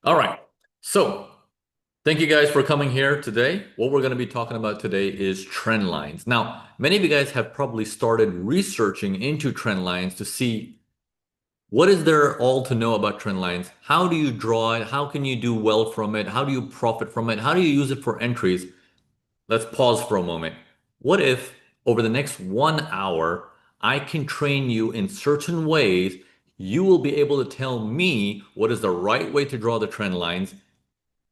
All right. So thank you guys for coming here today. What we're going to be talking about today is trend lines. Now, many of you guys have probably started researching into trend lines to see what is there all to know about trend lines. How do you draw it? How can you do well from it? How do you profit from it? How do you use it for entries? Let's pause for a moment. What if over the next 1 hour, I can train you in certain ways? You will be able to tell me what is the right way to draw the trend lines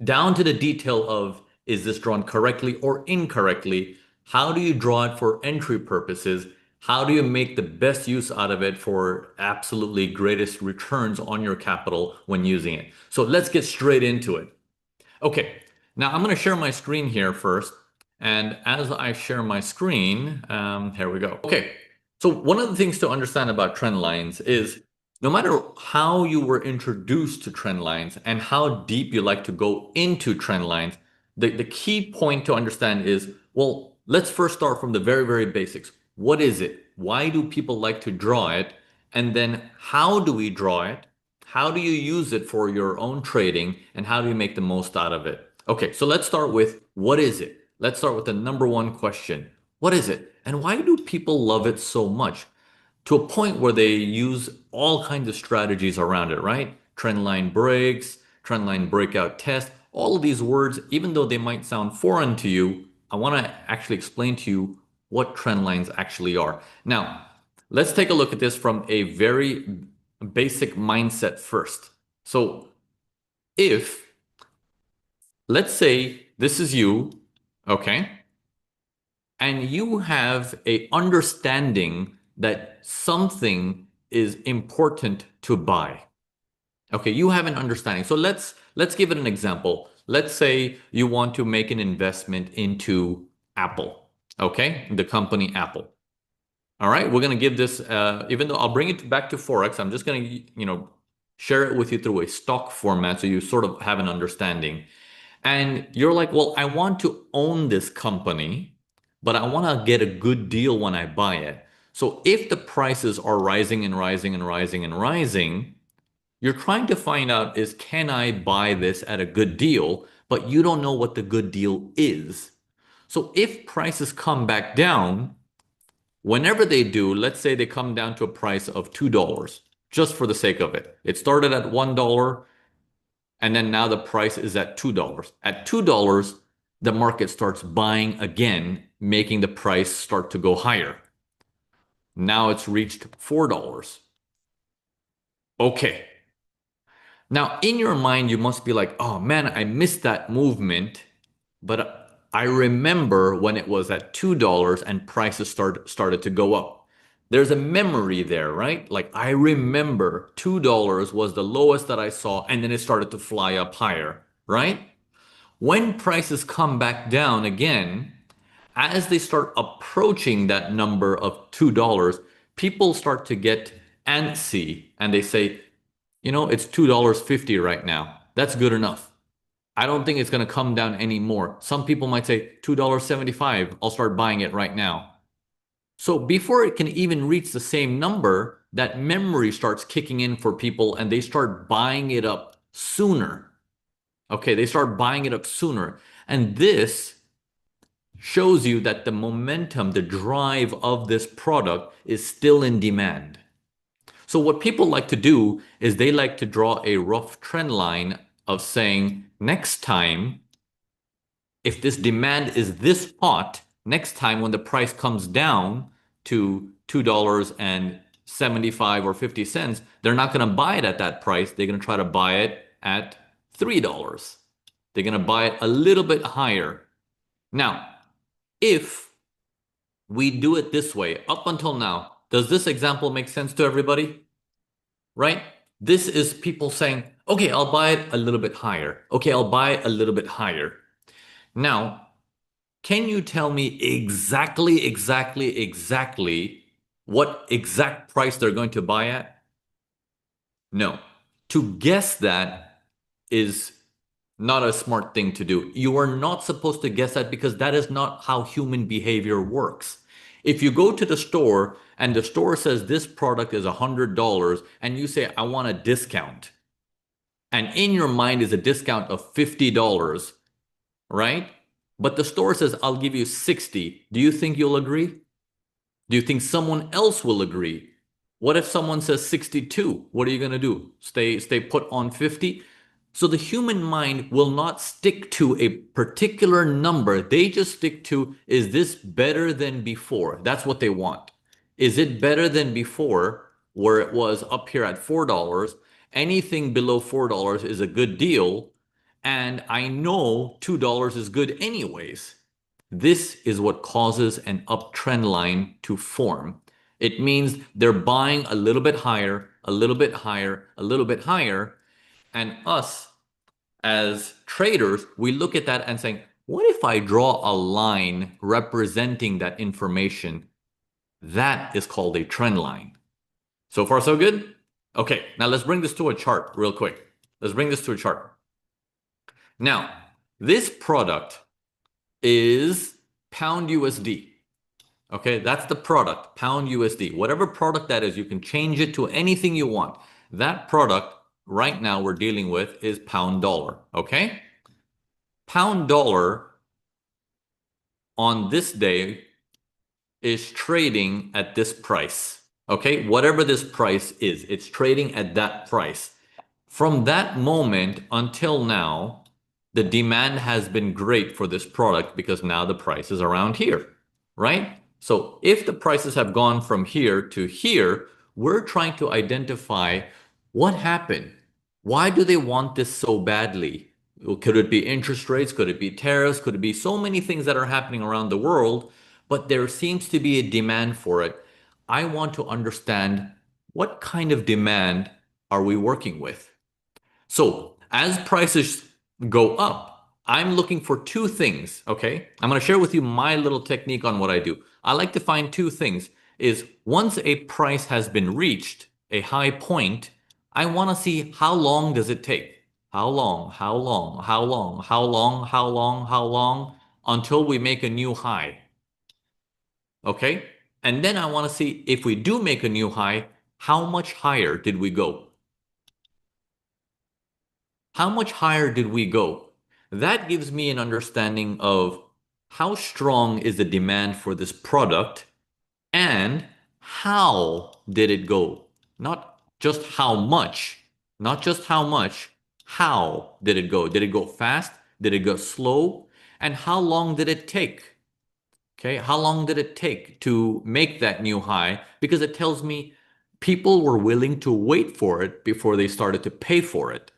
down to the detail of is this drawn correctly or incorrectly? How do you draw it for entry purposes? How do you make the best use out of it for absolutely greatest returns on your capital when using it? So let's get straight into it. Okay, now I'm going to share my screen here first. And as I share my screen, here we go. Okay, so one of the things to understand about trend lines is no matter how you were introduced to trend lines and how deep you like to go into trend lines, the key point to understand is, well, let's first start from the very, very basics. What is it? Why do people like to draw it? And then how do we draw it? How do you use it for your own trading and how do you make the most out of it? Okay, so let's start with what is it? Let's start with the number one question. What is it? And why do people love it so much? To a point where they use all kinds of strategies around it, right? Trendline breaks, trendline breakout test, all of these words, even though they might sound foreign to you, I want to actually explain to you what trend lines actually are. Now, let's take a look at this from a very basic mindset first. So if, let's say this is you, okay, and you have a understanding that something is important to buy. Okay, you have an understanding. So let's give it an example. Let's say you want to make an investment into Apple, okay? The company Apple. All right, we're going to give this, even though I'll bring it back to Forex, I'm just going to, share it with you through a stock format so you sort of have an understanding. And you're like, well, I want to own this company, but I want to get a good deal when I buy it. So if the prices are rising and rising and rising and rising, you're trying to find out is can I buy this at a good deal, but you don't know what the good deal is. So if prices come back down, whenever they do, let's say they come down to a price of $2, just for the sake of it. It started at $1 and then now the price is at $2. At $2, the market starts buying again, making the price start to go higher. Now it's reached $4. Okay. Now in your mind, you must be like, oh man, I missed that movement, but I remember when it was at $2 and prices started to go up. There's a memory there, right? Like I remember $2 was the lowest that I saw, and then it started to fly up higher, right? When prices come back down again, as they start approaching that number of $2, people start to get antsy and they say, it's $2.50 right now. That's good enough. I don't think it's going to come down anymore. Some people might say $2.75. I'll start buying it right now. So before it can even reach the same number, that memory starts kicking in for people and they start buying it up sooner. Okay, they start buying it up sooner. And this shows you that the momentum, the drive of this product is still in demand. So what people like to do is they like to draw a rough trend line of saying next time, if this demand is this hot, next time when the price comes down to $2.75 or 50 cents, they're not going to buy it at that price. They're going to try to buy it at $3. They're going to buy it a little bit higher. Now, if we do it this way, up until now, does this example make sense to everybody? Right? This is people saying, okay, I'll buy it a little bit higher. Okay, I'll buy it a little bit higher. Now, can you tell me exactly what exact price they're going to buy at? No. To guess that is not a smart thing to do. You are not supposed to guess that because that is not how human behavior works. If you go to the store and the store says this product is $100 and you say, I want a discount, and in your mind is a discount of $50, right? But the store says, I'll give you 60. Do you think you'll agree? Do you think someone else will agree? What if someone says 62? What are you going to do? Stay put on 50? So the human mind will not stick to a particular number. They just stick to, is this better than before? That's what they want. Is it better than before where it was up here at $4? Anything below $4 is a good deal. And I know $2 is good anyways. This is what causes an uptrend line to form. It means they're buying a little bit higher, a little bit higher, a little bit higher. And us as traders, we look at that and saying, what if I draw a line representing that information? That is called a trend line. So far, so good? Okay, now let's bring this to a chart real quick. Let's bring this to a chart. Now, this product is pound USD. Okay, that's the product, pound USD. Whatever product that is, you can change it to anything you want. That product right now we're dealing with is pound dollar. Okay, pound dollar on this day is trading at this price. Okay, whatever this price is, it's trading at that price. From that moment until now, the demand has been great for this product because now the price is around here, right? So if the prices have gone from here to here, we're trying to identify what happened. Why do they want this so badly? Could it be interest rates? Could it be tariffs? Could it be so many things that are happening around the world? But there seems to be a demand for it. I want to understand what kind of demand are we working with? So as prices go up, I'm looking for two things, okay? I'm going to share with you my little technique on what I do. I like to find two things. Is once a price has been reached, a high point, I want to see how long does it take? How long, how long, how long, how long, how long, how long, until we make a new high, okay? And then I want to see if we do make a new high, how much higher did we go? How much higher did we go? That gives me an understanding of how strong is the demand for this product and how did it go? Not just how much, not just how much, how did it go? Did it go fast? Did it go slow? And how long did it take? Okay, how long did it take to make that new high? Because it tells me people were willing to wait for it before they started to pay for it.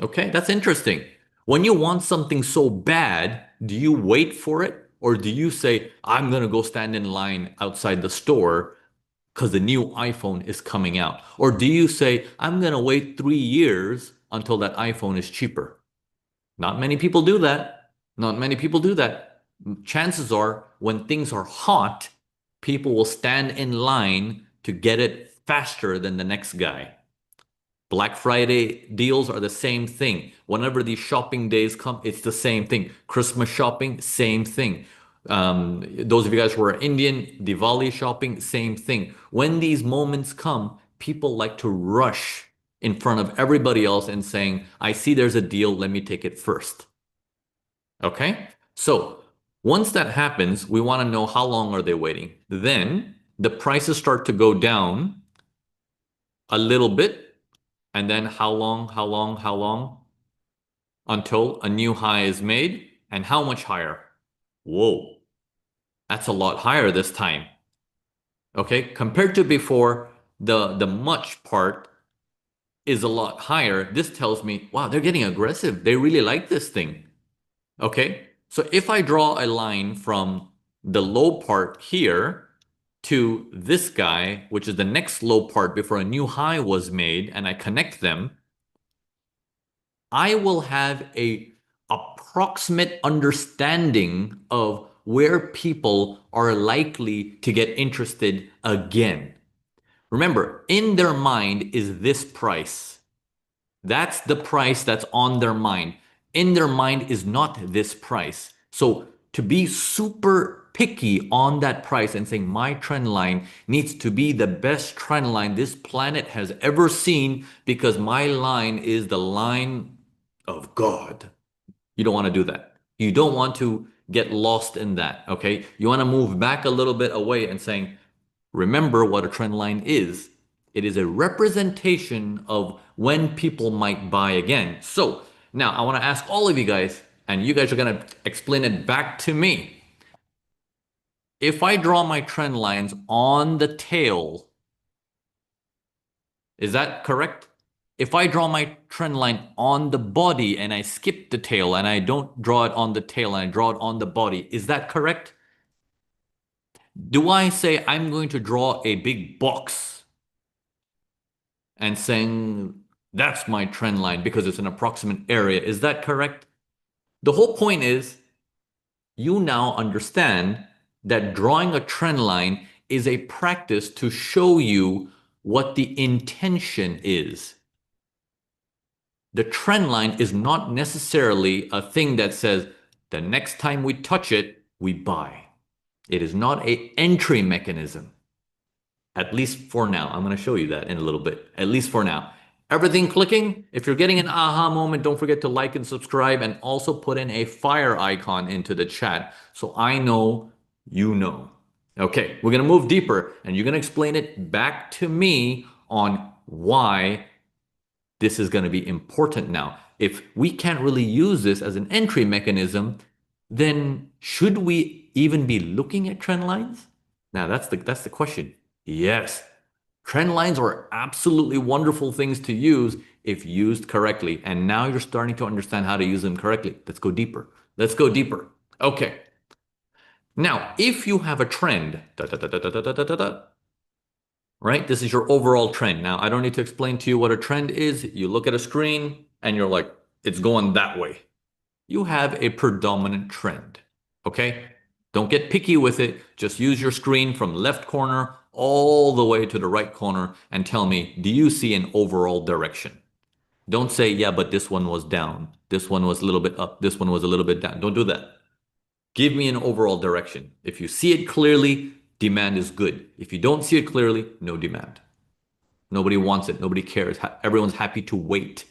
Okay, that's interesting. When you want something so bad, do you wait for it? Or do you say, I'm going to go stand in line outside the store because the new iPhone is coming out? Or do you say, I'm going to wait 3 years until that iPhone is cheaper? Not many people do that. Not many people do that. Chances are, when things are hot, people will stand in line to get it faster than the next guy. Black Friday deals are the same thing. Whenever these shopping days come, it's the same thing. Christmas shopping, same thing. Those of you guys who are Indian, Diwali shopping, same thing. When these moments come, people like to rush in front of everybody else and saying, I see there's a deal, let me take it first. Okay? So once that happens, we want to know how long are they waiting. Then the prices start to go down a little bit. And then how long, how long, how long until a new high is made? And how much higher? Whoa, that's a lot higher this time. Okay, compared to before, the much part is a lot higher. This tells me, wow, they're getting aggressive. They really like this thing. Okay, so if I draw a line from the low part here to this guy, which is the next low part before a new high was made, and I connect them, I will have a approximate understanding of where people are likely to get interested again. Remember, in their mind is this price. That's the price that's on their mind. In their mind is not this price. So to be super picky on that price and saying my trend line needs to be the best trend line this planet has ever seen because my line is the line of God. You don't want to do that. You don't want to get lost in that, okay? You want to move back a little bit away and saying, remember what a trend line is. It is a representation of when people might buy again. So now I want to ask all of you guys, and you guys are going to explain it back to me. If I draw my trend lines on the tail, is that correct? If I draw my trend line on the body and I skip the tail and I don't draw it on the tail and I draw it on the body, is that correct? Do I say I'm going to draw a big box and saying that's my trend line because it's an approximate area? Is that correct? The whole point is you now understand that drawing a trend line is a practice to show you what the intention is. The trend line is not necessarily a thing that says the next time we touch it, we buy. It is not an entry mechanism. At least for now. I'm going to show you that in a little bit. At least for now. Everything clicking? If you're getting an aha moment, don't forget to like and subscribe and also put in a fire icon into the chat so I know you know. Okay, we're going to move deeper and you're going to explain it back to me on why this is going to be important now. If we can't really use this as an entry mechanism, then should we even be looking at trend lines? Now that's the question. Yes, trend lines are absolutely wonderful things to use if used correctly. And now you're starting to understand how to use them correctly. Let's go deeper. Let's go deeper. Okay. Now, if you have a trend, right? This is your overall trend. Now, I don't need to explain to you what a trend is. You look at a screen and you're like, it's going that way. You have a predominant trend, okay? Don't get picky with it. Just use your screen from left corner all the way to the right corner and tell me, do you see an overall direction? Don't say, yeah, but this one was down. This one was a little bit up. This one was a little bit down. Don't do that. Give me an overall direction. If you see it clearly, demand is good. If you don't see it clearly, no demand. Nobody wants it. Nobody cares. Everyone's happy to wait.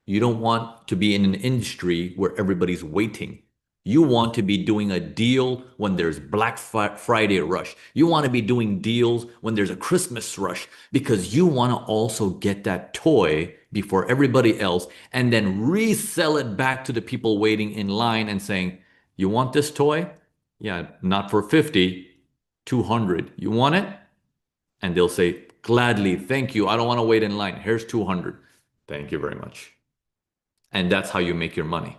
You don't want to be in an industry where everybody's waiting. You want to be doing a deal when there's Black Friday rush. You want to be doing deals when there's a Christmas rush because you want to also get that toy before everybody else and then resell it back to the people waiting in line and saying, you want this toy? Yeah, not for 50, 200. You want it? And they'll say, gladly, thank you. I don't want to wait in line. Here's 200. Thank you very much. And that's how you make your money.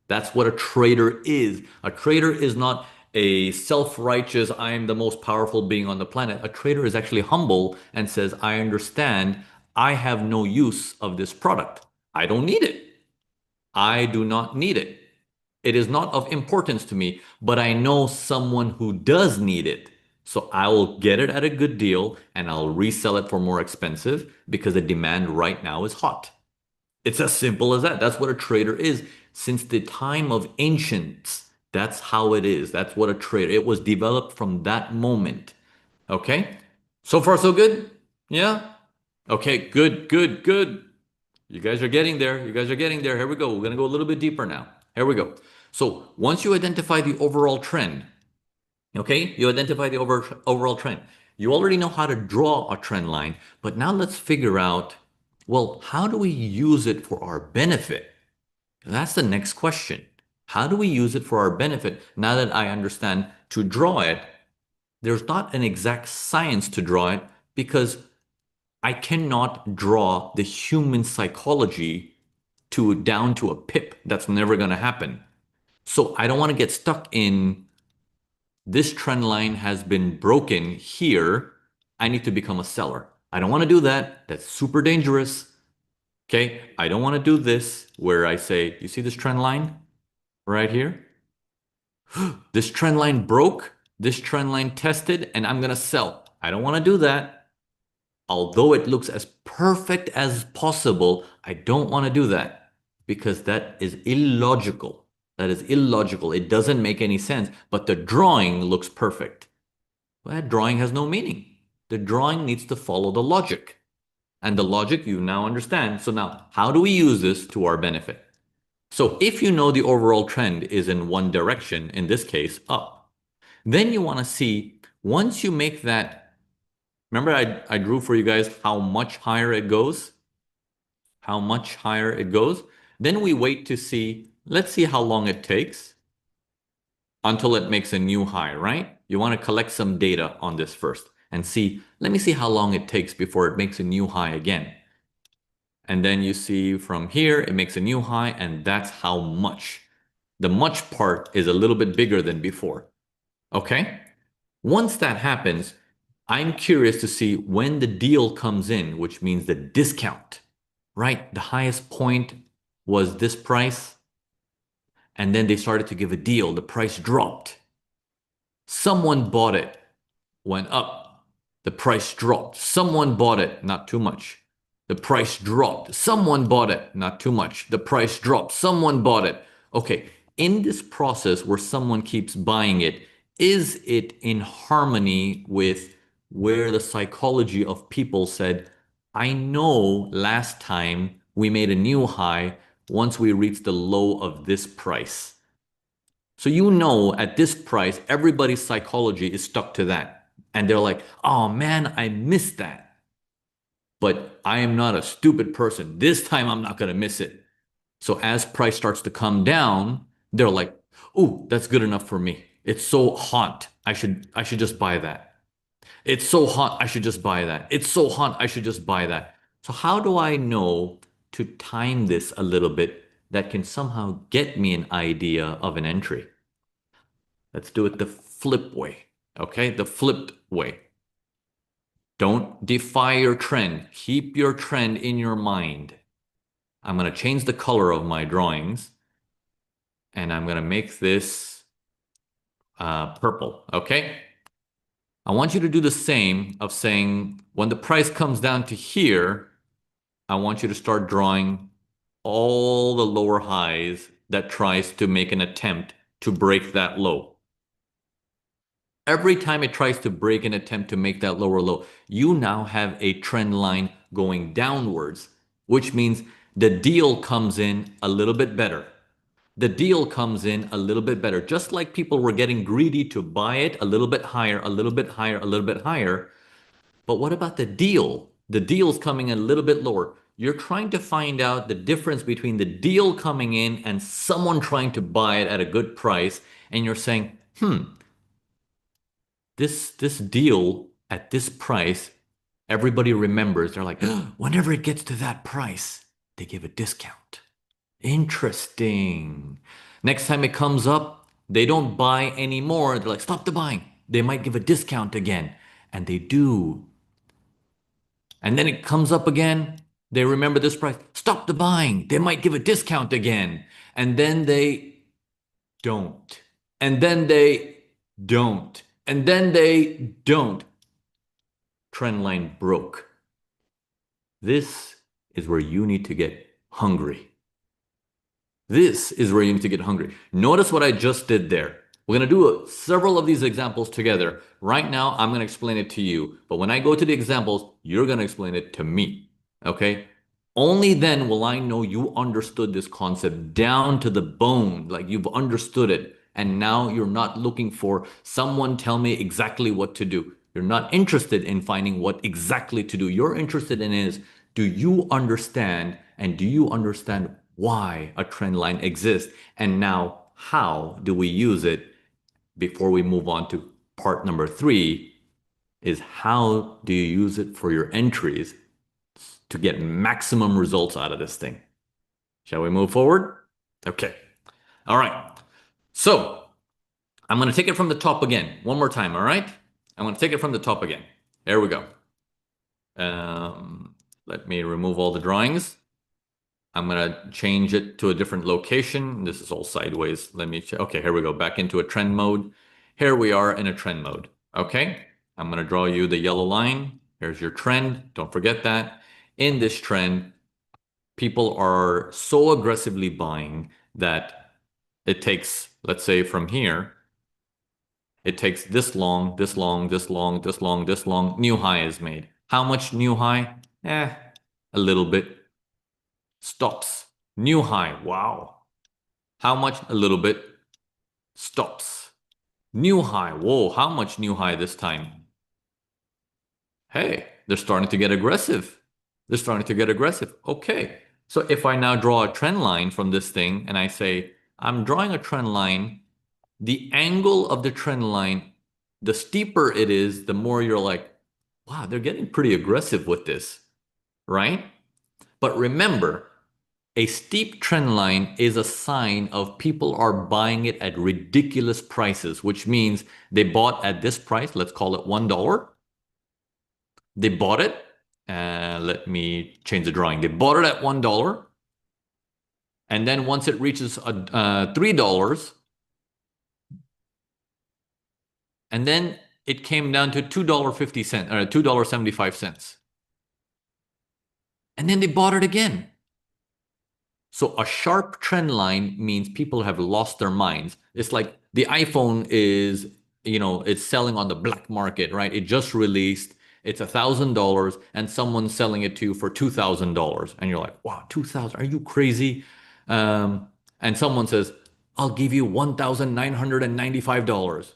That's what a trader is. A trader is not a self-righteous, I am the most powerful being on the planet. A trader is actually humble and says, I understand I have no use of this product. I don't need it. I do not need it. It is not of importance to me, but I know someone who does need it. So I will get it at a good deal and I'll resell it for more expensive because the demand right now is hot. It's as simple as that. That's what a trader is. Since the time of ancients, that's how it is. That's what a trader. It was developed from that moment. Okay? So far, so good? Yeah? Okay, good, good, good. You guys are getting there. You guys are getting there. Here we go. We're going to go a little bit deeper now. Here we go. So once you identify the overall trend, okay, you identify the overall trend. You already know how to draw a trend line, but now let's figure out, well, how do we use it for our benefit? That's the next question. How do we use it for our benefit? Now that I understand to draw it, there's not an exact science to draw it because I cannot draw the human psychology down to a pip. That's never going to happen. So I don't want to get stuck in this trend line has been broken here. I need to become a seller. I don't want to do that. That's super dangerous. Okay. I don't want to do this where I say, you see this trend line right here? This trend line broke. This trend line tested and I'm going to sell. I don't want to do that. Although it looks as perfect as possible, I don't want to do that because that is illogical. That is illogical. It doesn't make any sense, but the drawing looks perfect. Well, that drawing has no meaning. The drawing needs to follow the logic. And the logic you now understand. So now, how do we use this to our benefit? So if you know the overall trend is in one direction, in this case, up, then you want to see, once you make that, remember I drew for you guys how much higher it goes? How much higher it goes? Then we wait to see, let's see how long it takes until it makes a new high, right? You want to collect some data on this first and see, let me see how long it takes before it makes a new high again. And then you see from here, it makes a new high, and that's how much. The much part is a little bit bigger than before. Okay? Once that happens, I'm curious to see when the deal comes in, which means the discount, right? The highest point was this price, and then they started to give a deal. The price dropped. Someone bought it, went up. The price dropped. Someone bought it, not too much. The price dropped. Someone bought it, not too much. The price dropped. Someone bought it. Okay, in this process where someone keeps buying it, is it in harmony with where the psychology of people said, I know last time we made a new high once we reached the low of this price. So you know at this price, everybody's psychology is stuck to that. And they're like, oh man, I missed that. But I am not a stupid person. This time I'm not going to miss it. So as price starts to come down, they're like, "Ooh, that's good enough for me. It's so hot. I should just buy that. It's so hot. I should just buy that. It's so hot. I should just buy that." So how do I know to time this a little bit that can somehow get me an idea of an entry? Let's do it the flip way. Okay, the flipped way. Don't defy your trend. Keep your trend in your mind. I'm going to change the color of my drawings and I'm going to make this purple. Okay. I want you to do the same of saying when the price comes down to here, I want you to start drawing all the lower highs that tries to make an attempt to break that low. Every time it tries to break an attempt to make that lower low, you now have a trend line going downwards, which means the deal comes in a little bit better. The deal comes in a little bit better. Just like people were getting greedy to buy it a little bit higher, a little bit higher, a little bit higher. But what about the deal? The deal's coming in a little bit lower. You're trying to find out the difference between the deal coming in and someone trying to buy it at a good price. And you're saying, this deal at this price, everybody remembers. They're like, whenever it gets to that price, they give a discount. Interesting. Next time it comes up, they don't buy anymore. They're like, stop the buying. They might give a discount again. And they do. And then it comes up again. They remember this price. Stop the buying. They might give a discount again. And then they don't. And then they don't. And then they don't. Trend line broke. This is where you need to get hungry. This is where you need to get hungry. Notice what I just did there. We're going to do several of these examples together. Right now, I'm going to explain it to you. But when I go to the examples, you're going to explain it to me. Okay? Only then will I know you understood this concept down to the bone, like you've understood it. And now you're not looking for someone tell me exactly what to do. You're not interested in finding what exactly to do. You're interested in is, do you understand and do you understand why a trend line exists? And now how do we use it before we move on to part number 3 is how do you use it for your entries to get maximum results out of this thing? Shall we move forward? Okay. All right. So I'm going to take it from the top again. One more time. All right. I'm going to take it from the top again. There we go. Let me remove all the drawings. I'm going to change it to a different location. This is all sideways. Let me check. Okay, here we go. Back into a trend mode. Here we are in a trend mode. Okay. I'm going to draw you the yellow line. Here's your trend. Don't forget that. In this trend, people are so aggressively buying that it takes, let's say from here, it takes this long, this long, this long, this long, this long, new high is made. How much new high? A little bit. Stops. New high. Wow. How much? A little bit. Stops. New high. Whoa, how much new high this time? Hey, they're starting to get aggressive. They're starting to get aggressive. Okay. So if I now draw a trend line from this thing and I say, I'm drawing a trend line, the angle of the trend line, the steeper it is, the more you're like, wow, they're getting pretty aggressive with this, right? But remember, a steep trend line is a sign of people are buying it at ridiculous prices, which means they bought at this price, let's call it $1. They bought it. Let me change the drawing. They bought it at $1. And then once it reaches $3, and then it came down to $2.50 or $2.75. And then they bought it again. So a sharp trend line means people have lost their minds. It's like the iPhone is, it's selling on the black market, right? It just released. It's $1,000 and someone's selling it to you for $2,000. And you're like, wow, 2,000, are you crazy? And someone says, I'll give you $1,995.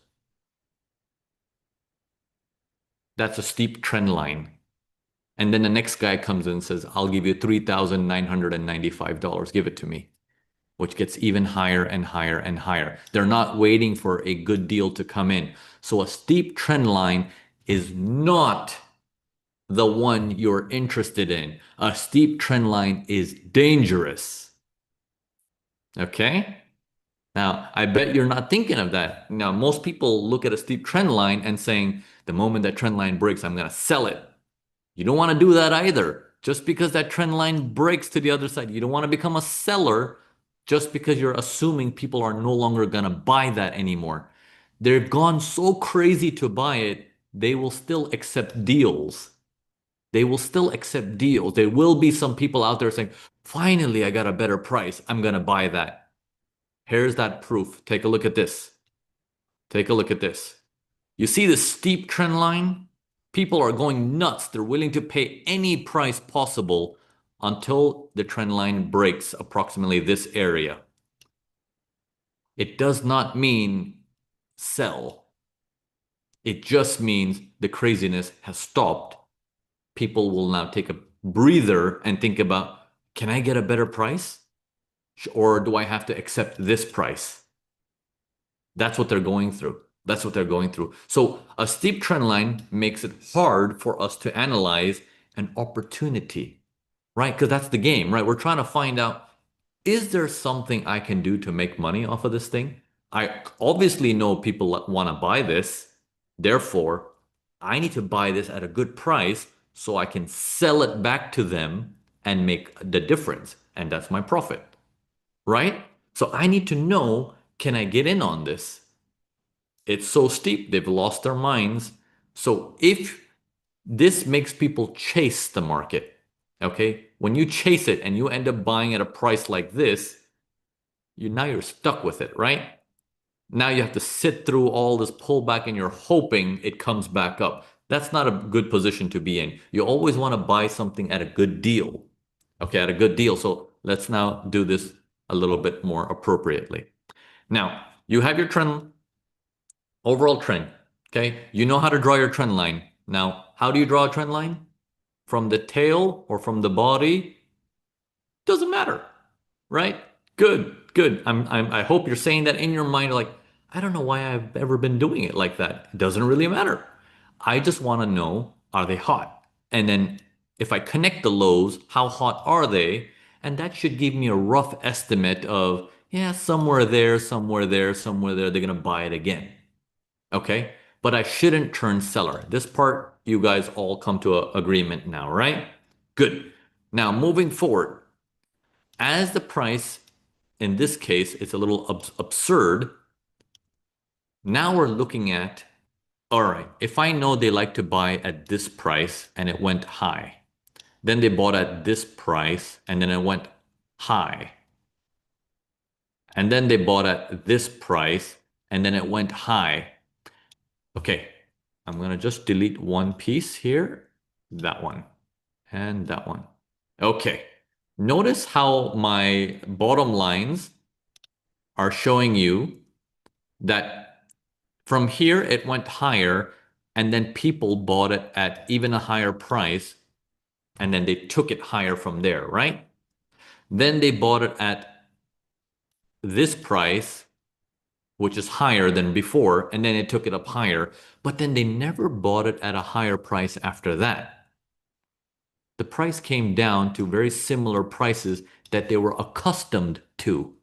That's a steep trend line. And then the next guy comes in and says, I'll give you $3,995. Give it to me, which gets even higher and higher and higher. They're not waiting for a good deal to come in. So a steep trend line is not the one you're interested in. A steep trend line is dangerous. Okay? Now, I bet you're not thinking of that. Now, most people look at a steep trend line and saying, the moment that trend line breaks, I'm going to sell it. You don't want to do that either. Just because that trend line breaks to the other side, you don't want to become a seller just because you're assuming people are no longer going to buy that anymore. They've gone so crazy to buy it, they will still accept deals. They will still accept deals. There will be some people out there saying, finally, I got a better price. I'm going to buy that. Here's that proof. Take a look at this. Take a look at this. You see the steep trend line? People are going nuts. They're willing to pay any price possible until the trend line breaks approximately this area. It does not mean sell. It just means the craziness has stopped. People will now take a breather and think about, can I get a better price? Or do I have to accept this price? That's what they're going through. That's what they're going through. So a steep trend line makes it hard for us to analyze an opportunity, right? Because that's the game, right? We're trying to find out, is there something I can do to make money off of this thing? I obviously know people want to buy this. Therefore, I need to buy this at a good price so I can sell it back to them and make the difference. And that's my profit, right? So I need to know, can I get in on this? It's so steep, they've lost their minds. So if this makes people chase the market, okay? When you chase it and you end up buying at a price like this, now you're stuck with it, right? Now you have to sit through all this pullback and you're hoping it comes back up. That's not a good position to be in. You always want to buy something at a good deal. Okay, at a good deal. So let's now do this a little bit more appropriately. Now, you have your trend, overall trend. Okay, you know how to draw your trend line. Now, how do you draw a trend line? From the tail or from the body? Doesn't matter, right? Good, good. I hope you're saying that in your mind, like, I don't know why I've ever been doing it like that. It doesn't really matter. I just want to know, are they hot? And then if I connect the lows, how hot are they? And that should give me a rough estimate of, yeah, somewhere there, somewhere there, somewhere there, they're going to buy it again. Okay? But I shouldn't turn seller. This part, you guys all come to an agreement now, right? Good. Now, moving forward, as the price, in this case, it's a little absurd. Now we're looking at, all right, if I know they like to buy at this price and it went high, then they bought at this price and then it went high. and then they bought at this price, and then it went high. Okay, I'm gonna just delete one piece here, that one, and that one. Okay, notice how my bottom lines are showing you that from here it went higher, and then people bought it at even a higher price, and then they took it higher from there, right? Then they bought it at this price, which is higher than before, and then it took it up higher, but then they never bought it at a higher price after that. The price came down to very similar prices that they were accustomed to.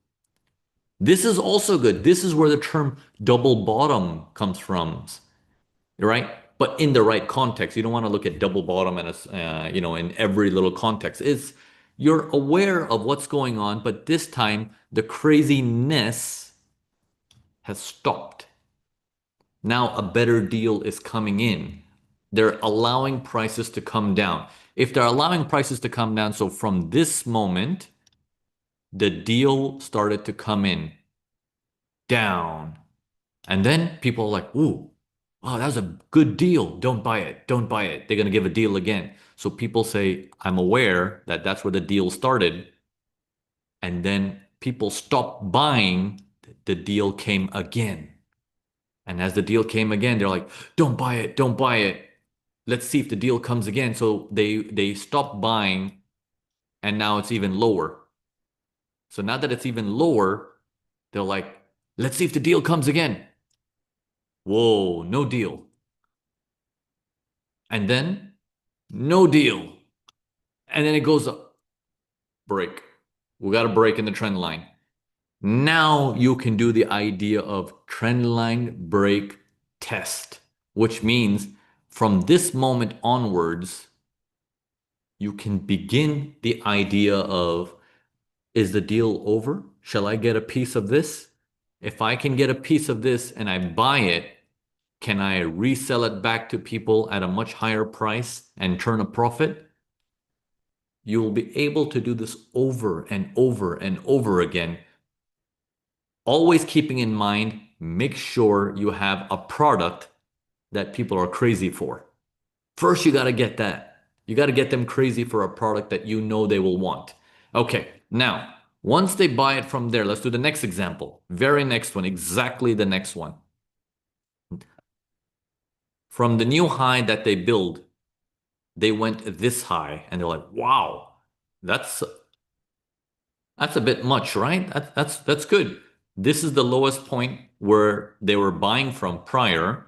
This is also good. This is where the term double bottom comes from, right? But in the right context, you don't want to look at double bottom in in every little context. It's you're aware of what's going on, but this time the craziness has stopped. Now a better deal is coming in. They're allowing prices to come down. If they're allowing prices to come down, so from this moment, the deal started to come in down. And then people are like, ooh, oh, that was a good deal. Don't buy it. Don't buy it. They're going to give a deal again. So people say, I'm aware that that's where the deal started. And then people stopped buying. The deal came again. And as the deal came again, they're like, don't buy it. Don't buy it. Let's see if the deal comes again. So they stopped buying, and now it's even lower. So now that it's even lower, they're like, let's see if the deal comes again. Whoa, no deal. And then no deal. And then it goes up. Break. We got a break in the trend line. Now you can do the idea of trend line break test, which means from this moment onwards, you can begin the idea of, is the deal over? Shall I get a piece of this? If I can get a piece of this and I buy it, can I resell it back to people at a much higher price and turn a profit? You will be able to do this over and over and over again. Always keeping in mind, make sure you have a product that people are crazy for. First, you got to get that. You got to get them crazy for a product that you know they will want. Okay, now, once they buy it from there, let's do the next example. Very next one, exactly the next one. From the new high that they build, they went this high, and they're like, wow, that's a bit much, right? That's good. This is the lowest point where they were buying from prior,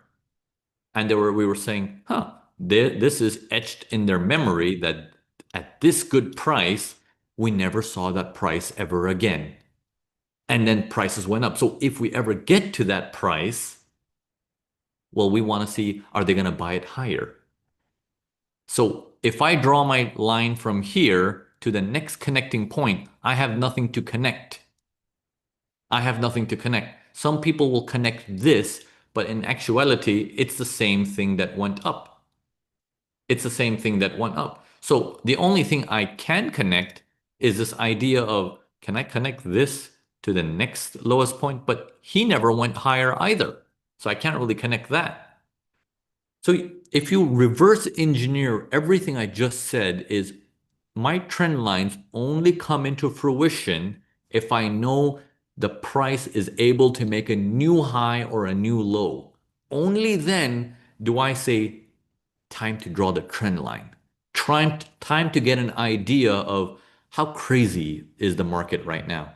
and we were saying, huh, this is etched in their memory that at this good price, we never saw that price ever again. And then prices went up. So if we ever get to that price, well, we want to see, are they going to buy it higher? So if I draw my line from here to the next connecting point, I have nothing to connect. I have nothing to connect. Some people will connect this, but in actuality, it's the same thing that went up. It's the same thing that went up. So the only thing I can connect is this idea of, can I connect this to the next lowest point? But he never went higher either. So I can't really connect that. So if you reverse engineer everything I just said, is my trend lines only come into fruition if I know the price is able to make a new high or a new low. Only then do I say, time to draw the trend line. Time to get an idea of how crazy is the market right now.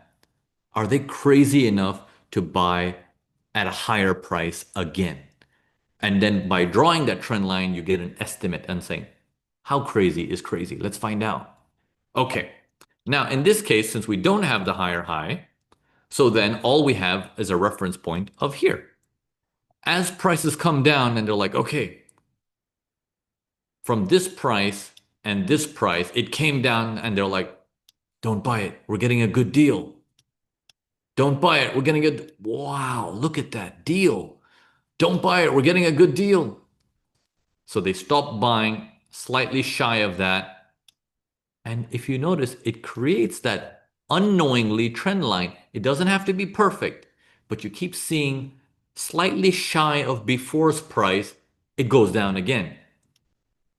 Are they crazy enough to buy at a higher price again? And then by drawing that trend line, you get an estimate and saying, how crazy is crazy? Let's find out. Okay. Now, in this case, since we don't have the higher high, so then all we have is a reference point of here. As prices come down and they're like, okay, from this price and this price, it came down and they're like, don't buy it. We're getting a good deal. Don't buy it. We're getting a, wow, look at that deal. Don't buy it. We're getting a good deal. So they stop buying slightly shy of that. And if you notice, it creates that unknowingly trend line. It doesn't have to be perfect, but you keep seeing slightly shy of before's price, it goes down again.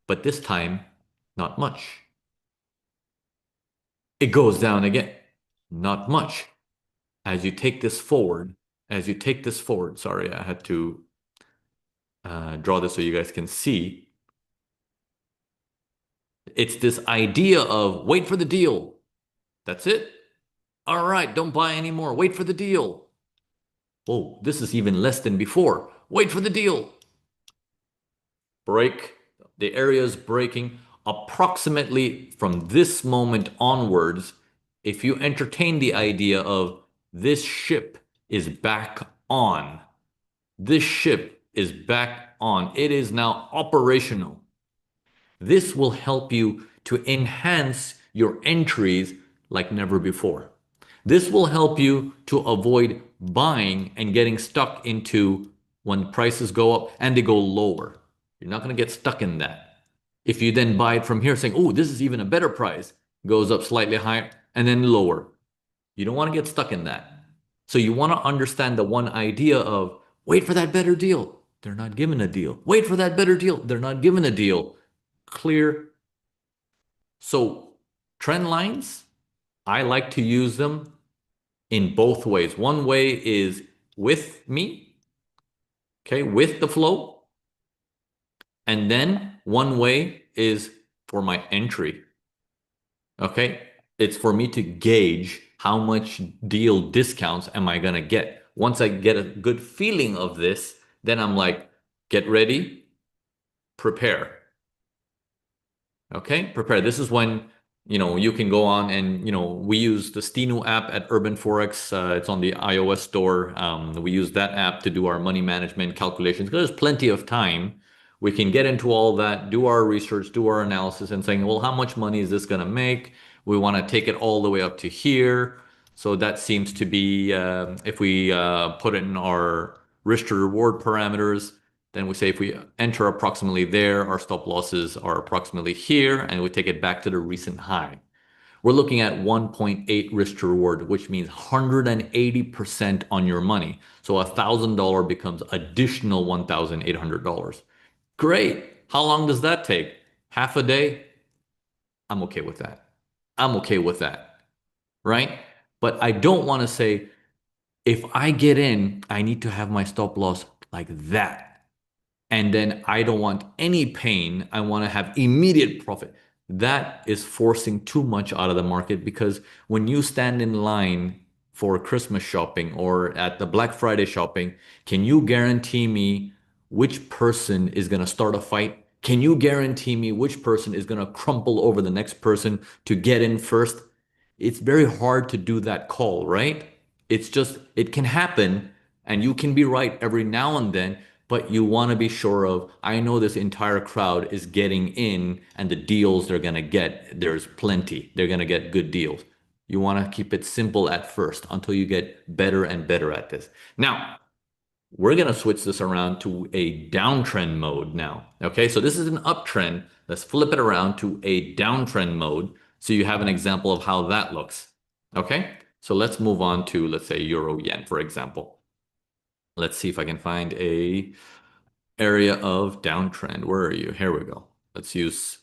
But this time, not much. It goes down again. Not much. As you take this forward, sorry, I had to draw this so you guys can see. It's this idea of wait for the deal. That's it. All right, don't buy anymore. Wait for the deal. Oh, this is even less than before. Wait for the deal. Break. The area is breaking. Approximately from this moment onwards, if you entertain the idea of this ship is back on, this ship is back on, it is now operational. This will help you to enhance your entries like never before. This will help you to avoid buying and getting stuck into when prices go up and they go lower. You're not going to get stuck in that. If you then buy it from here saying, oh, this is even a better price, goes up slightly higher and then lower. You don't want to get stuck in that. So you want to understand the one idea of wait for that better deal. They're not giving a deal. Wait for that better deal. They're not giving a deal. Clear. So trend lines, I like to use them in both ways. One way is with me, okay, with the flow. And then one way is for my entry, okay? It's for me to gauge how much deal discounts am I gonna get. Once I get a good feeling of this, then I'm like, get ready, prepare. Okay, prepare. This is when, you can go on and, we use the Steno app at Urban Forex. It's on the iOS store. We use that app to do our money management calculations. There's plenty of time. We can get into all that, do our research, do our analysis, and saying, well, how much money is this going to make? We want to take it all the way up to here. So that seems to be, if we put it in our risk to reward parameters, then we say if we enter approximately there, our stop losses are approximately here, and we take it back to the recent high. We're looking at 1.8 risk to reward, which means 180% on your money. So $1,000 becomes additional $1,800. Great. How long does that take? Half a day? I'm okay with that. I'm okay with that, right? But I don't want to say, if I get in, I need to have my stop loss like that. And then I don't want any pain. I want to have immediate profit. That is forcing too much out of the market, because when you stand in line for Christmas shopping or at the Black Friday shopping, can you guarantee me which person is going to start a fight? Can you guarantee me which person is going to crumple over the next person to get in first? It's very hard to do that call, right? It's just, it can happen and you can be right every now and then, but you want to be sure of, I know this entire crowd is getting in and the deals they're going to get, there's plenty. They're going to get good deals. You want to keep it simple at first until you get better and better at this. Now, we're going to switch this around to a downtrend mode now. Okay, so this is an uptrend. Let's flip it around to a downtrend mode so you have an example of how that looks. Okay, so let's move on to, let's say, Euro Yen, for example. Let's see if I can find a area of downtrend. Where are you? Here we go. Let's use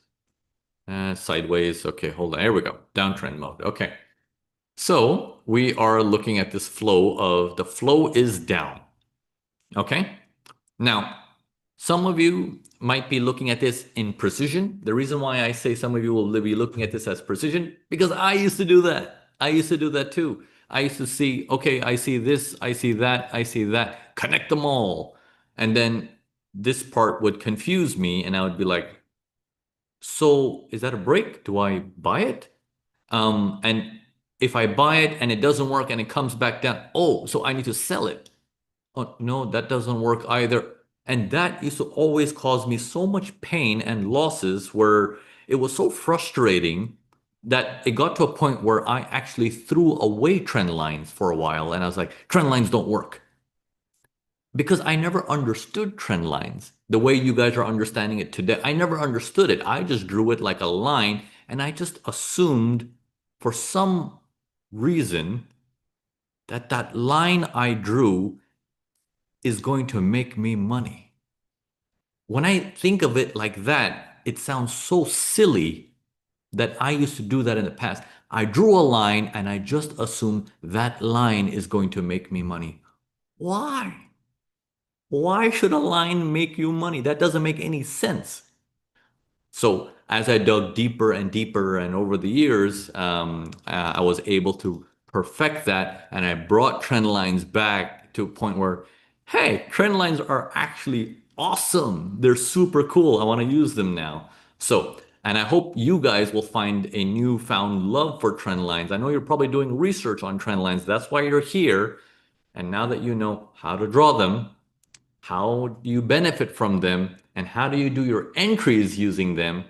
sideways. Okay, hold on. Here we go. Downtrend mode. Okay. So we are looking at this flow of the flow is down. Okay. Now, some of you might be looking at this in precision. The reason why I say some of you will be looking at this as precision, because I used to do that. I used to do that too. I used to see, okay, I see this, I see that, I see that, connect them all. And then this part would confuse me and I would be like, so is that a break? Do I buy it? And if I buy it and it doesn't work and it comes back down, oh, so I need to sell it. Oh, no, that doesn't work either. And that used to always cause me so much pain and losses, where it was so frustrating that it got to a point where I actually threw away trend lines for a while. And I was like, trend lines don't work. Because I never understood trend lines the way you guys are understanding it today. I never understood it. I just drew it like a line and I just assumed for some reason that that line I drew is going to make me money. When I think of it like that, it sounds so silly that I used to do that in the past. I drew a line and I just assume that line is going to make me money. Why? Why should a line make you money? That doesn't make any sense. So as I dug deeper and deeper, and over the years, I was able to perfect that, and I brought trend lines back to a point where, hey, trend lines are actually awesome. They're super cool. I want to use them now. So, and I hope you guys will find a newfound love for trend lines. I know you're probably doing research on trend lines. That's why you're here. And now that you know how to draw them, how do you benefit from them? And how do you do your entries using them?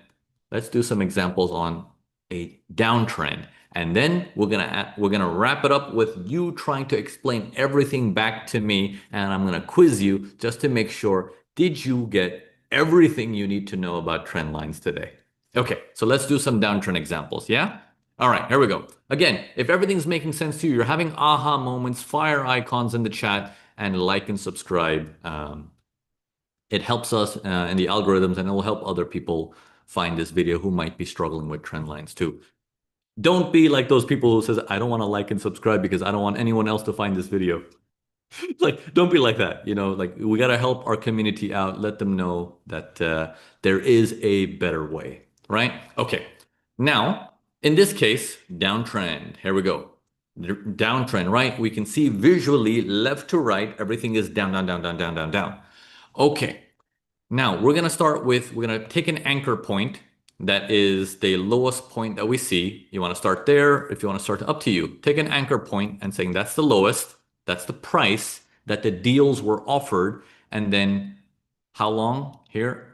Let's do some examples on a downtrend. And then we're gonna wrap it up with you trying to explain everything back to me. And I'm gonna quiz you just to make sure, did you get everything you need to know about trend lines today? Okay, so let's do some downtrend examples, yeah? All right, here we go. Again, if everything's making sense to you, you're having aha moments, fire icons in the chat, and like and subscribe. It helps us in the algorithms, and it will help other people find this video who might be struggling with trend lines too. Don't be like those people who says, I don't want to like and subscribe because I don't want anyone else to find this video. Like, don't be like that. Like we got to help our community out, let them know that there is a better way, right? Okay. Now, in this case, downtrend. Here we go. Downtrend, right? We can see visually left to right, everything is down, down, down, down, down, down, down. Okay. Now we're going to start with, we're going to take an anchor point that is the lowest point that we see. You want to start there. If you want to start, up to you. Take an anchor point and saying that's the lowest, that's the price that the deals were offered. And then how long here?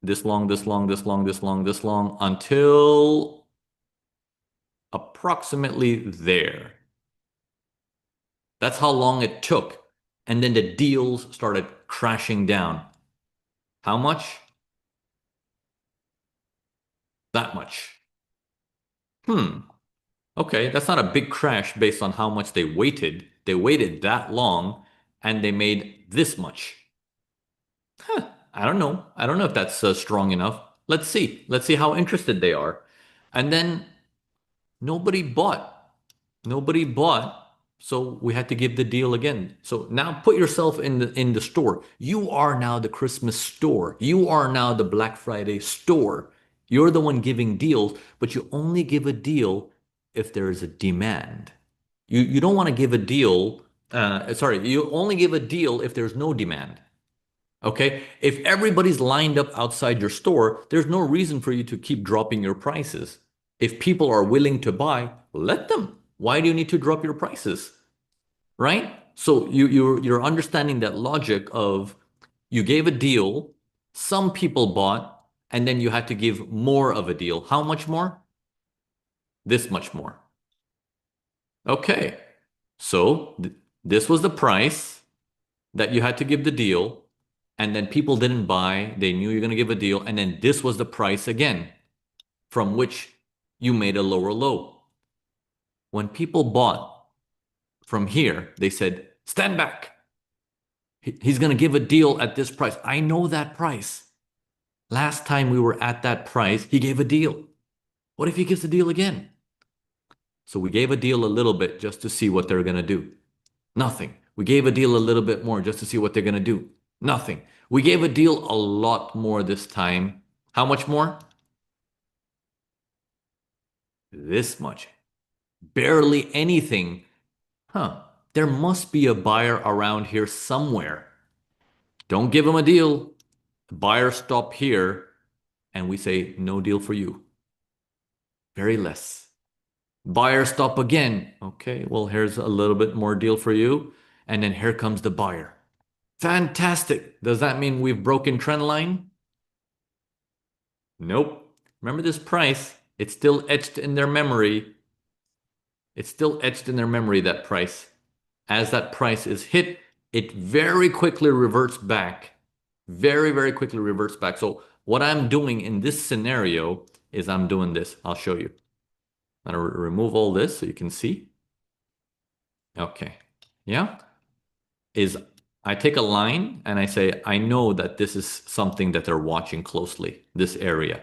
This long, this long, this long, this long, this long, until approximately there. That's how long it took. And then the deals started crashing down. How much? That much. Okay, that's not a big crash based on how much they waited. They waited that long and they made this much. I don't know. I don't know if that's strong enough. Let's see. Let's see how interested they are. And then nobody bought. Nobody bought. So we had to give the deal again. So now put yourself in the store. You are now the Christmas store. You are now the Black Friday store. You're the one giving deals, but you only give a deal if there is a demand. You don't want to give a deal. Sorry, you only give a deal if there's no demand. Okay? If everybody's lined up outside your store, there's no reason for you to keep dropping your prices. If people are willing to buy, let them. Why do you need to drop your prices? Right? So you're understanding that logic of, you gave a deal, some people bought, and then you had to give more of a deal. How much more? This much more. Okay. So this was the price that you had to give the deal, and then people didn't buy. They knew you're going to give a deal, and then this was the price again, from which you made a lower low. When people bought from here, they said, stand back. He's going to give a deal at this price. I know that price. Last time we were at that price, he gave a deal. What if he gives a deal again? So we gave a deal a little bit just to see what they're going to do. Nothing. We gave a deal a little bit more just to see what they're going to do. Nothing. We gave a deal a lot more this time. How much more? This much. Barely anything. There must be a buyer around here somewhere. Don't give him a deal. The buyer stop here, and we say, no deal for you. Very less. Buyer stop again. Okay, well, here's a little bit more deal for you. And then here comes the buyer. Fantastic. Does that mean we've broken trend line? Nope. Remember this price? It's still etched in their memory. It's still etched in their memory, that price. As that price is hit, it very quickly reverts back. Very, very quickly reverts back. So what I'm doing in this scenario is I'm doing this. I'll show you. I'm gonna remove all this so you can see. Okay. Yeah. Is I take a line and I say, I know that this is something that they're watching closely, this area.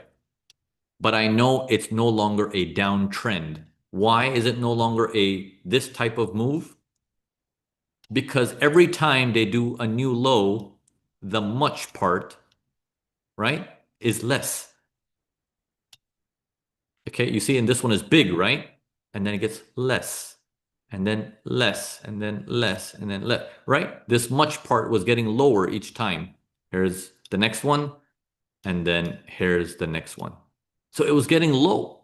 But I know it's no longer a downtrend. Why is it no longer a this type of move? Because every time they do a new low, the much part, right, is less. Okay, you see, and this one is big, right? And then it gets less, and then less, and then less, and then less, right? This much part was getting lower each time. Here's the next one, and then here's the next one. So it was getting low.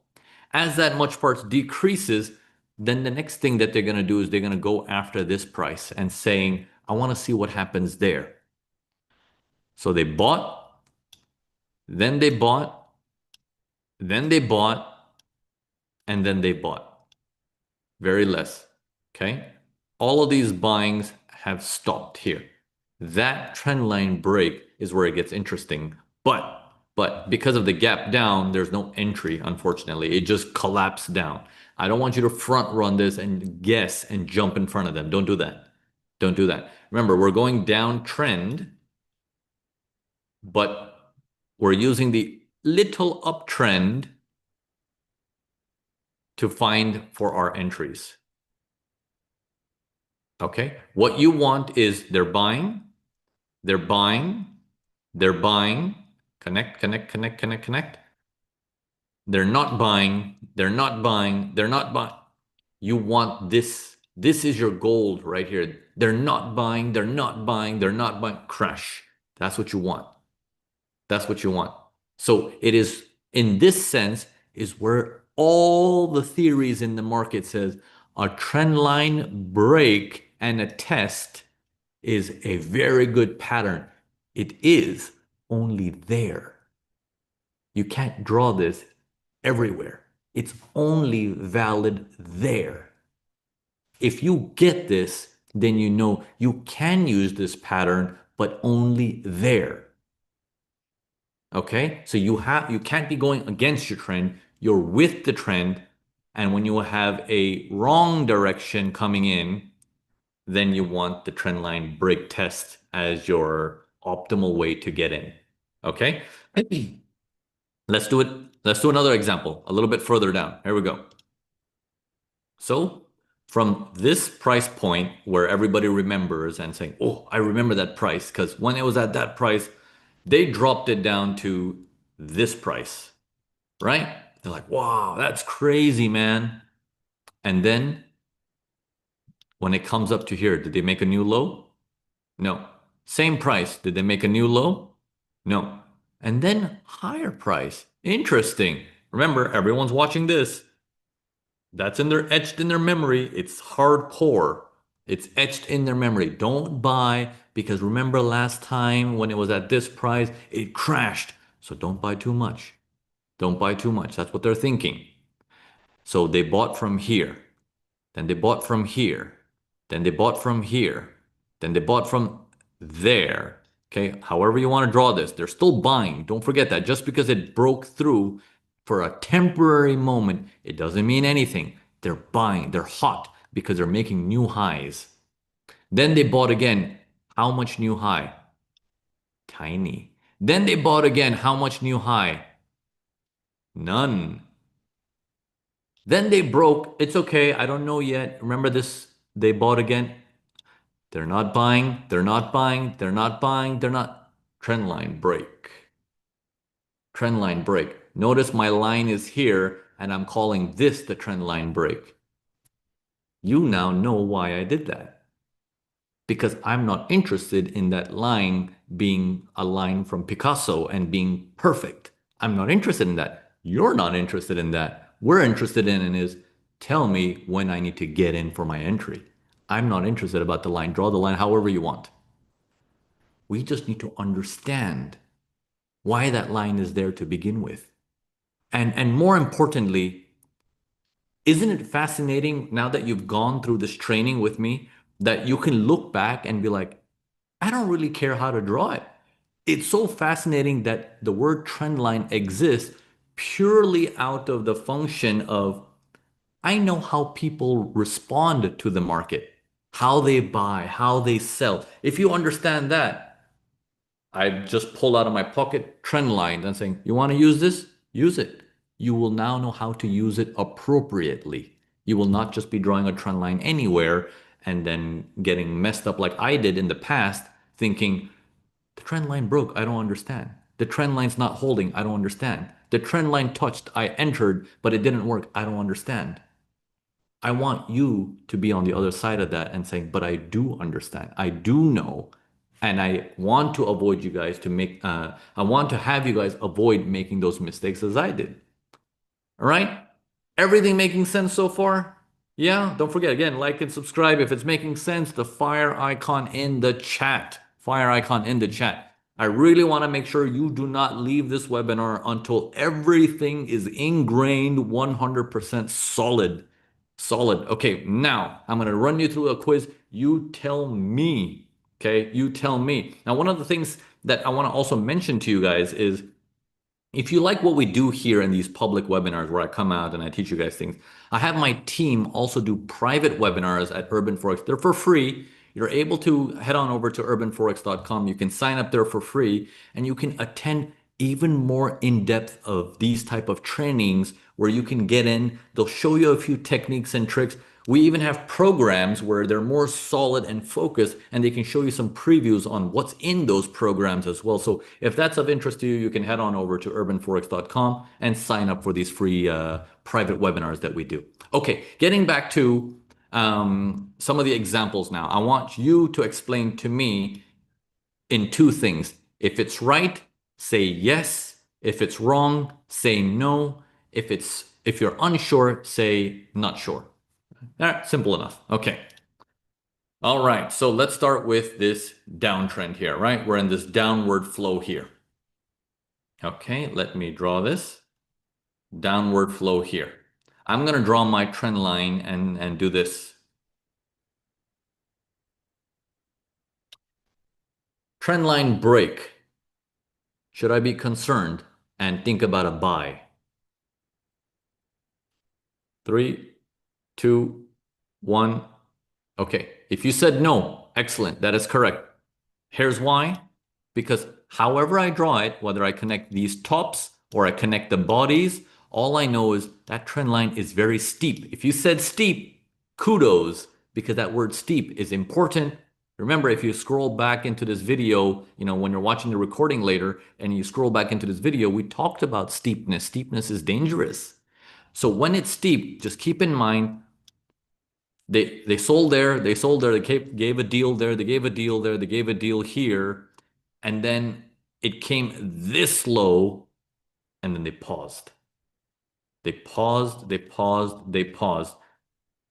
As that much part decreases, then the next thing that they're going to do is they're going to go after this price and saying, I want to see what happens there. So they bought, then they bought, then they bought, and then they bought. Very less. Okay. All of these buyings have stopped here. That trend line break is where it gets interesting. But because of the gap down, there's no entry, unfortunately. It just collapsed down. I don't want you to front run this and guess and jump in front of them. Don't do that. Don't do that. Remember, we're going down trend, but we're using the little uptrend to find for our entries. Okay. What you want is they're buying, they're buying, they're buying, connect, connect, connect, connect, connect. They're not buying, they're not buying, they're not buying. You want this. This is your gold right here. They're not buying, they're not buying, they're not buying. Crash. That's what you want. That's what you want. So it is, in this sense, is where all the theories in the market says a trend line break and a test is a very good pattern. It is only there. You can't draw this everywhere. It's only valid there. If you get this, then you know you can use this pattern, but only there. Okay? So you can't be going against your trend. You're with the trend. And when you have a wrong direction coming in, then you want the trend line break test as your optimal way to get in. Okay? Let's do it. Let's do another example a little bit further down. Here we go. So from this price point where everybody remembers and saying, oh, I remember that price because when it was at that price, they dropped it down to this price, right? They're like, wow, that's crazy, man. And then when it comes up to here, did they make a new low? No. Same price. Did they make a new low? No. And then higher price. Interesting. Remember, everyone's watching this. That's in their etched in their memory. It's hardcore. It's etched in their memory. Don't buy because remember last time when it was at this price, it crashed. So don't buy too much. Don't buy too much. That's what they're thinking. So they bought from here. Then they bought from here. Then they bought from here. Then they bought from there. Okay, however you want to draw this, they're still buying. Don't forget that. Just because it broke through for a temporary moment, it doesn't mean anything. They're buying. They're hot because they're making new highs. Then they bought again. How much new high? Tiny. Then they bought again. How much new high? None. Then they broke. It's okay. I don't know yet. Remember this? They bought again. They're not buying. They're not buying. They're not buying. They're not. Trend line break. Trend line break. Notice my line is here and I'm calling this the trend line break. You now know why I did that. Because I'm not interested in that line being a line from Picasso and being perfect. I'm not interested in that. You're not interested in that. We're interested in is tell me when I need to get in for my entry. I'm not interested about the line. Draw the line however you want. We just need to understand why that line is there to begin with. And more importantly, isn't it fascinating now that you've gone through this training with me that you can look back and be like, I don't really care how to draw it. It's so fascinating that the word trend line exists purely out of the function of I know how people respond to the market, how they buy, how they sell. If you understand that, I just pull out of my pocket trend lines and saying, you want to use this? Use it. You will now know how to use it appropriately. You will not just be drawing a trend line anywhere and then getting messed up like I did in the past, thinking, the trend line broke. I don't understand. The trend line's not holding. I don't understand. The trend line touched. I entered, but it didn't work. I don't understand. I want you to be on the other side of that and saying, but I do understand. I do know. And I want to avoid you guys to make, I want to have you guys avoid making those mistakes as I did. All right? Everything making sense so far? Yeah, don't forget again, like and subscribe if it's making sense. The fire icon in the chat. Fire icon in the chat. I really want to make sure you do not leave this webinar until everything is ingrained 100% solid. Solid. Okay, now I'm going to run you through a quiz. You tell me. Okay, you tell me. Now, one of the things that I want to also mention to you guys is if you like what we do here in these public webinars where I come out and I teach you guys things, I have my team also do private webinars at Urban Forex. They're for free. You're able to head on over to urbanforex.com. You can sign up there for free and you can attend even more in-depth of these type of trainings where you can get in. They'll show you a few techniques and tricks. We even have programs where they're more solid and focused, and they can show you some previews on what's in those programs as well. So if that's of interest to you, you can head on over to urbanforex.com and sign up for these free private webinars that we do. Okay, getting back to some of the examples now. I want you to explain to me in two things. If it's right, say yes. If it's wrong, say no. If you're unsure, say not sure. All right, simple enough. Okay. All right, so let's start with this downtrend here, right? We're in this downward flow here. Okay, let me draw this. Downward flow here. I'm going to draw my trend line and do this. Trend line break. Should I be concerned and think about a buy? 3, 2, 1. Okay, if you said no, excellent. That is correct. Here's why. Because however I draw it, whether I connect these tops or I connect the bodies, all I know is that trend line is very steep. If you said steep, kudos, because that word steep is important. Remember, if you scroll back into this video, when you're watching the recording later and you scroll back into this video, we talked about steepness. Steepness is dangerous. So when it's steep, just keep in mind they sold there, they gave a deal there, they gave a deal there, they gave a deal here, and then it came this low, and then they paused. They paused, they paused, they paused.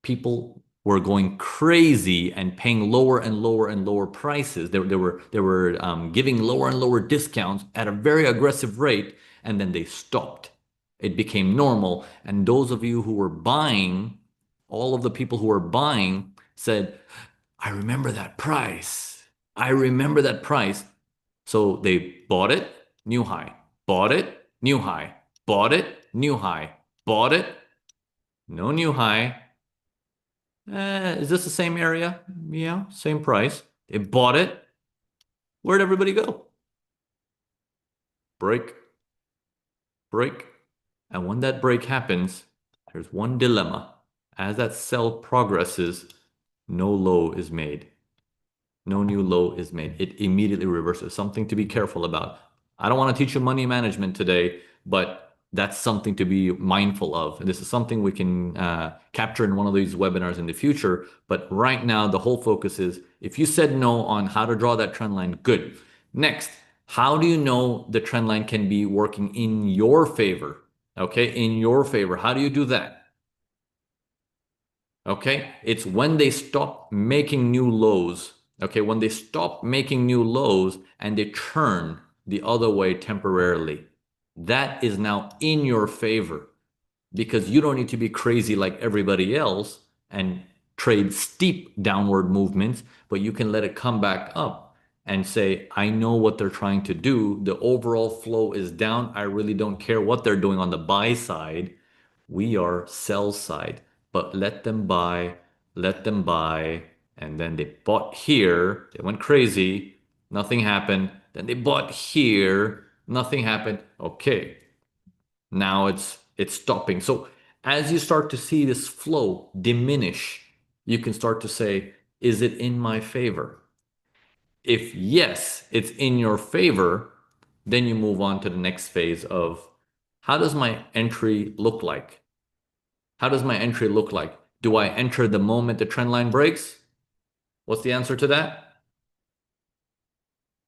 People were going crazy and paying lower and lower and lower prices. They were giving lower and lower discounts at a very aggressive rate, and then they stopped. It became normal, and those of you who were buying, all of the people who were buying said, I remember that price. I remember that price. So they bought it, new high, bought it, new high, bought it, new high, bought it, no new high. Is this the same area? Yeah, same price. They bought it. Where'd everybody go? Break, break. And when that break happens, there's one dilemma. As that sell progresses, no low is made. No new low is made. It immediately reverses. Something to be careful about. I don't want to teach you money management today, but that's something to be mindful of. This is something we can capture in one of these webinars in the future. But right now, the whole focus is if you said no on how to draw that trend line, good. Next, how do you know the trend line can be working in your favor? Okay, in your favor. How do you do that? Okay, it's when they stop making new lows. Okay, when they stop making new lows and they turn the other way temporarily. That is now in your favor because you don't need to be crazy like everybody else and trade steep downward movements, but you can let it come back up and say, I know what they're trying to do. The overall flow is down. I really don't care what they're doing on the buy side. We are sell side. but let them buy, and then they bought here, they went crazy, nothing happened. Then they bought here, nothing happened. Okay, now it's stopping. So as you start to see this flow diminish, you can start to say, is it in my favor? If yes, it's in your favor, then you move on to the next phase of how does my entry look like? How does my entry look like? Do I enter the moment the trend line breaks? What's the answer to that?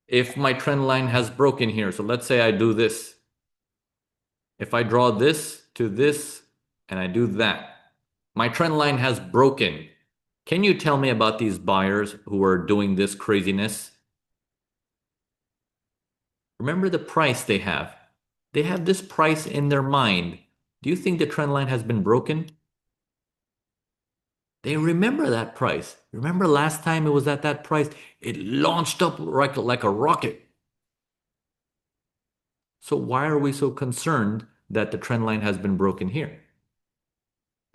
If my trend line has broken here, so let's say I do this. If I draw this to this and I do that, my trend line has broken. Can you tell me about these buyers who are doing this craziness? Remember the price they have. They have this price in their mind. Do you think the trend line has been broken? They remember that price. Remember last time it was at that price? It launched up like a rocket. So why are we so concerned that the trend line has been broken here?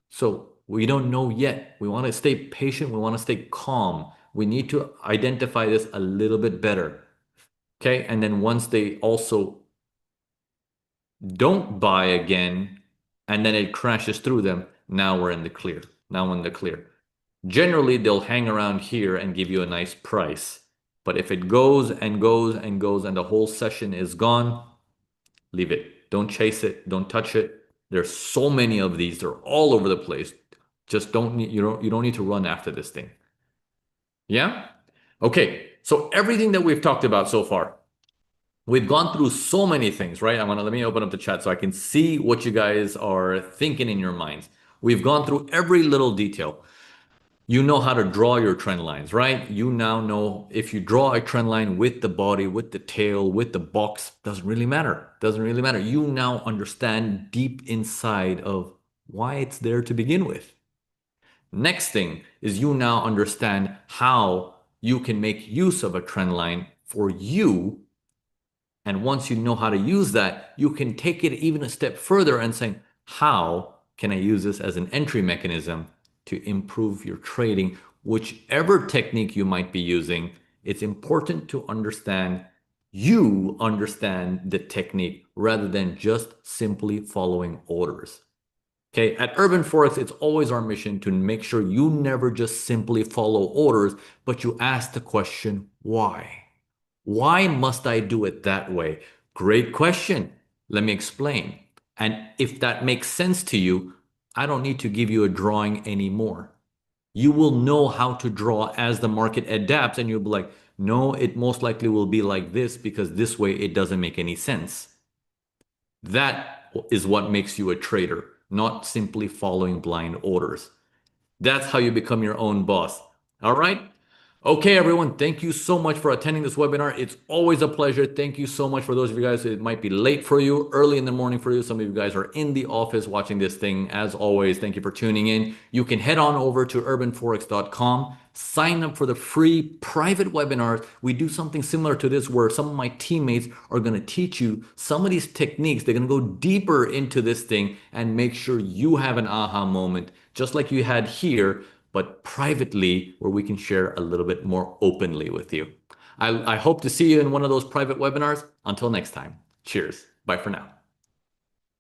So we don't know yet. We want to stay patient. We want to stay calm. We need to identify this a little bit better. Okay. And then once they also don't buy again, and then it crashes through them, now we're in the clear. Now we're in the clear. Generally, they'll hang around here and give you a nice price. But if it goes and goes and goes and the whole session is gone, leave it. Don't chase it. Don't touch it. There's so many of these. They're all over the place. Just you don't need to run after this thing. Yeah? Okay. So everything that we've talked about so far, we've gone through so many things, right? Let me open up the chat so I can see what you guys are thinking in your minds. We've gone through every little detail. You know how to draw your trend lines, right? You now know if you draw a trend line with the body, with the tail, with the box, doesn't really matter. Doesn't really matter. You now understand deep inside of why it's there to begin with. Next thing is you now understand how you can make use of a trend line for you. And once you know how to use that, you can take it even a step further and say, how can I use this as an entry mechanism to improve your trading? Whichever technique you might be using, it's important to understand you understand the technique rather than just simply following orders. Okay, at Urban Forex, it's always our mission to make sure you never just simply follow orders, but you ask the question, why? Why must I do it that way? Great question. Let me explain. And if that makes sense to you, I don't need to give you a drawing anymore. You will know how to draw as the market adapts, and you'll be like, no, it most likely will be like this because this way it doesn't make any sense. That is what makes you a trader, not simply following blind orders. That's how you become your own boss. All right? Okay, everyone, thank you so much for attending this webinar. It's always a pleasure. Thank you so much for those of you guys. It might be late for you, early in the morning for you. Some of you guys are in the office watching this thing. As always, thank you for tuning in. You can head on over to urbanforex.com, sign up for the free private webinars. We do something similar to this where some of my teammates are going to teach you some of these techniques. They're going to go deeper into this thing and make sure you have an aha moment, just like you had here, but privately where we can share a little bit more openly with you. I hope to see you in one of those private webinars. Until next time, cheers. Bye for now.